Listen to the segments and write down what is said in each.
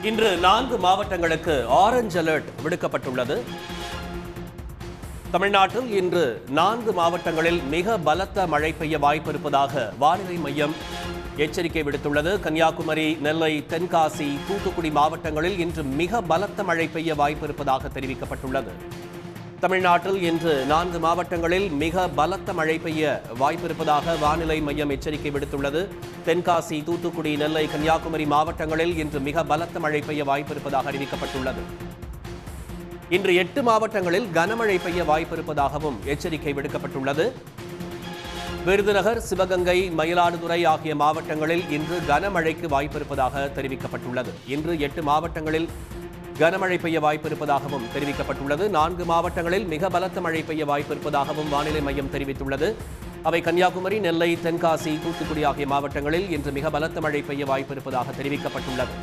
இன்று 4 மாவட்டங்களுக்கு orange alert விடுக்கப்பட்டுள்ளது. தமிழ்நாட்டில் இன்று 4 மாவட்டங்களில் மிக பலத்த மழை பெய்ய வாய்ப்பு இருப்பதாக வானிலை மையம் எச்சரிக்கை விடுத்துள்ளது. கன்னியாகுமரி, நெல்லை, தென்காசி, தூத்துக்குடி மாவட்டங்களில் இன்று மிக பலத்த மழை பெய்ய வாய்ப்பு இருப்பதாக தெரிவிக்கப்பட்டுள்ளது. தமிழ்நாட்டில் இன்று 4 மாவட்டங்களில் மிக பலத்த மழை பெய்ய வாய்ப்பிருப்பதாக வானிலை மையம் எச்சரிக்கை விடுத்துள்ளது. தென்காசி, தூத்துக்குடி, நெல்லை, கன்னியாகுமரி மாவட்டங்களில் இன்று மிக பலத்த மழை பெய்ய வாய்ப்பிருப்பதாக அறிவிக்கப்பட்டுள்ளது. இன்று 8 மாவட்டங்களில் கனமழை பெய்ய வாய்ப்பிருப்பதாகவும் எச்சரிக்கை விடுக்கப்பட்டுள்ளது. விருதுநகர், சிவகங்கை, மயிலாடுதுறை ஆகிய மாவட்டங்களில் இன்று கனமழைக்கு வாய்ப்பிருப்பதாக தெரிவிக்கப்பட்டுள்ளது. இன்று 8 மாவட்டங்களில் கனமழை பெய்ய வாய்ப்பு இருப்பதாகவும் தெரிவிக்கப்பட்டுள்ளது. 4 மாவட்டங்களில் மிக பலத்த மழை பெய்ய வாய்ப்பு இருப்பதாகவும் வானிலை மையம் தெரிவித்துள்ளது. அவை கன்னியாகுமரி, நெல்லை, தென்காசி, தூத்துக்குடி ஆகிய மாவட்டங்களில் இன்று மிக பலத்த மழை பெய்ய வாய்ப்பு இருப்பதாக தெரிவிக்கப்பட்டுள்ளது.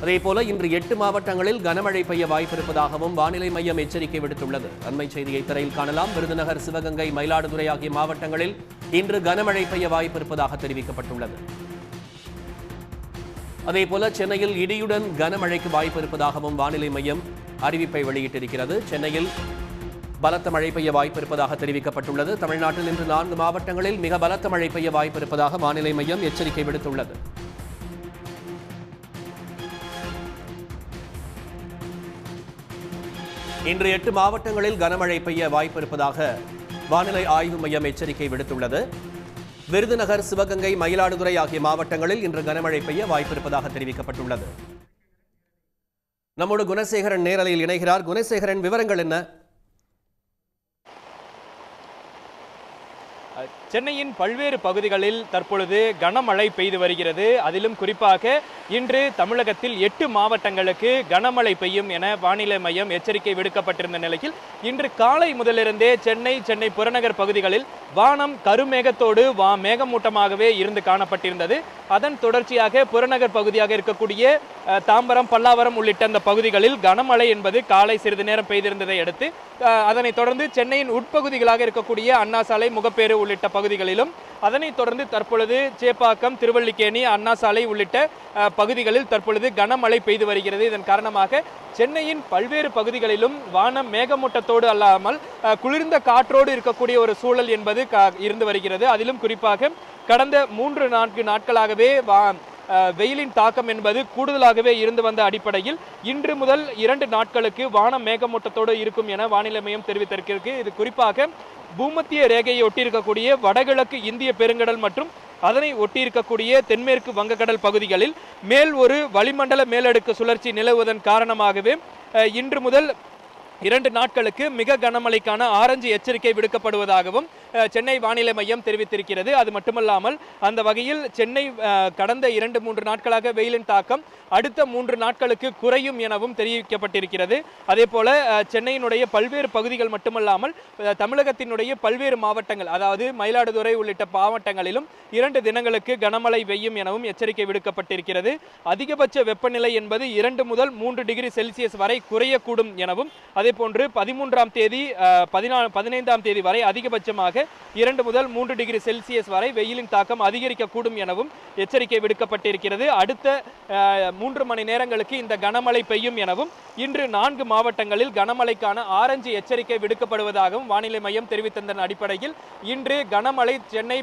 அதேபோல இன்று 8 மாவட்டங்களில் கனமழை பெய்ய வாய்ப்பு இருப்பதாகவும் வானிலை மையம் எச்சரிக்கை விடுத்துள்ளது. அண்மை செய்தியை திரையில் காணலாம். விருதுநகர், சிவகங்கை, மயிலாடுதுறை ஆகிய மாவட்டங்களில் இன்று கனமழை பெய்ய வாய்ப்பு இருப்பதாக தெரிவிக்கப்பட்டுள்ளது. அதேபோல சென்னையில் இடியுடன் கனமழைக்கு வாய்ப்பு இருப்பதாகவும் வானிலை மையம் அறிவிப்பை வெளியிட்டிருக்கிறது. சென்னையில் பலத்த மழை பெய்ய வாய்ப்பு இருப்பதாக தெரிவிக்கப்பட்டுள்ளது. தமிழ்நாட்டில் இன்று 4 மாவட்டங்களில் மிக பலத்த மழை பெய்ய வாய்ப்பு இருப்பதாக வானிலை மையம் எச்சரிக்கை விடுத்துள்ளது. இன்று 8 மாவட்டங்களில் கனமழை பெய்ய வாய்ப்பு இருப்பதாக வானிலை ஆய்வு மையம் எச்சரிக்கை விடுத்துள்ளது. விருதுநகர், சிவகங்கை, மயிலாடுதுறை ஆகிய மாவட்டங்களில் இன்று கனமழை பெய்ய வாய்ப்பிருப்பதாக தெரிவிக்கப்பட்டுள்ளது. நம்மோடு குணசேகரன் நேரலையில் இணைகிறார். குணசேகரன், விவரங்கள் என்ன? சென்னையின் பல்வேறு பகுதிகளில் தற்பொழுது கனமழை பெய்து வருகிறது. அதிலும் குறிப்பாக இன்று தமிழகத்தில் 8 மாவட்டங்களுக்கு கனமழை பெய்யும் என வானிலை மையம் எச்சரிக்கை விடுக்கப்பட்டிருந்த நிலையில் இன்று காலை முதலிருந்தே சென்னை புறநகர் பகுதிகளில் வானம் கருமேகத்தோடு மேகமூட்டமாகவே இருந்து காணப்பட்டிருந்தது. அதன் தொடர்ச்சியாக புறநகர் பகுதியாக இருக்கக்கூடிய தாம்பரம், பல்லாவரம் உள்ளிட்ட அந்த பகுதிகளில் கனமழை என்பது காலை சிறிது நேரம் பெய்திருந்ததை அடுத்து அதனைத் தொடர்ந்து சென்னையின் உட்பகுதிகளாக இருக்கக்கூடிய அண்ணா சாலை, முகப்பேறு உள்ளிட்ட பகுதிகளிலும், அதனைத் தொடர்ந்து தற்பொழுது சேப்பாக்கம், திருவல்லிக்கேணி, அண்ணா சாலை உள்ளிட்ட பகுதிகளில் தற்பொழுது கனமழை பெய்து வருகிறது. இதன் காரணமாக சென்னையின் பல்வேறு பகுதிகளிலும் வானம் மேகமூட்டத்தோடு அல்லாமல் குளிர்ந்த காற்றோடு இருக்கக்கூடிய ஒரு சூழல் என்பது இருந்து வருகிறது. அதிலும் குறிப்பாக கடந்த 3-4 நாட்களாகவே வெயிலின் தாக்கம் என்பது கூடுதலாகவே இருந்து வந்த அடிப்படையில் இன்று முதல் 2 நாட்களுக்கு வானம் மேகமூட்டத்தோடு இருக்கும் என வானிலை மையம் தெரிவித்திருக்கிறது. இது குறிப்பாக பூமத்திய ரேகையை ஒட்டியிருக்கக்கூடிய வடகிழக்கு இந்திய பெருங்கடல் மற்றும் அதனை ஒட்டியிருக்கக்கூடிய தென்மேற்கு வங்கக்கடல் பகுதிகளில் மேல் ஒரு வளிமண்டல மேலடுக்கு சுழற்சி நிலவுவதன் காரணமாகவே இன்று முதல் 2 நாட்களுக்கு மிக கனமழைக்கான ஆரஞ்சு எச்சரிக்கை விடுக்கப்படுவதாகவும் சென்னை வானிலை மையம் தெரிவித்திருக்கிறது. அது மட்டுமல்லாமல் அந்த வகையில் சென்னை கடந்த 2-3 நாட்களாக வெயிலின் தாக்கம் அடுத்த 3 நாட்களுக்கு குறையும் எனவும் தெரிவிக்கப்பட்டிருக்கிறது. அதே போல சென்னையினுடைய பல்வேறு பகுதிகள் மட்டுமல்லாமல் தமிழகத்தினுடைய பல்வேறு மாவட்டங்கள், அதாவது மயிலாடுதுறை உள்ளிட்ட மாவட்டங்களிலும் 2 தினங்களுக்கு கனமழை பெய்யும் எனவும் எச்சரிக்கை விடுக்கப்பட்டிருக்கிறது. அதிகபட்ச வெப்பநிலை என்பது 2 முதல் 3 டிகிரி செல்சியஸ் வரை குறையக்கூடும் எனவும், அதே போன்று 13ஆம் தேதி 15ஆம் தேதி வரை அதிகபட்சமாக 2 முதல் 3 டிகிரி செல்சியஸ் வரை வெயிலின் தாக்கம் அதிகரிக்கக்கூடும் எனவும் எச்சரிக்கை விடுக்கப்பட்டிருக்கிறது. அடுத்த 3 மணி நேரங்களுக்கு இந்த கனமழை பெய்யும் எனவும், இன்று 4 மாவட்டங்களில் கனமழைக்கான ஆரஞ்சு எச்சரிக்கை விடுக்கப்படுவதாகவும் வானிலை மையம் தெரிவித்ததன் அடிப்படையில் இன்று கனமழை சென்னை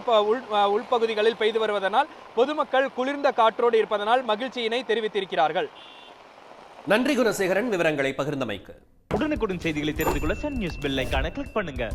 உள்பகுதிகளில் பெய்து வருவதனால் பொதுமக்கள் குளிர்ந்த காற்றோடு இருப்பதனால் மகிழ்ச்சியினை தெரிவித்திருக்கிறார்கள். நன்றி குணசேகரன், விவரங்களை பகிர்ந்தமைக்கு. உடனுக்குடன் செய்திகளை தெரிந்து கொள்ள சன் நியூஸ் பெல் ஐகானை கிளிக் பண்ணுங்க.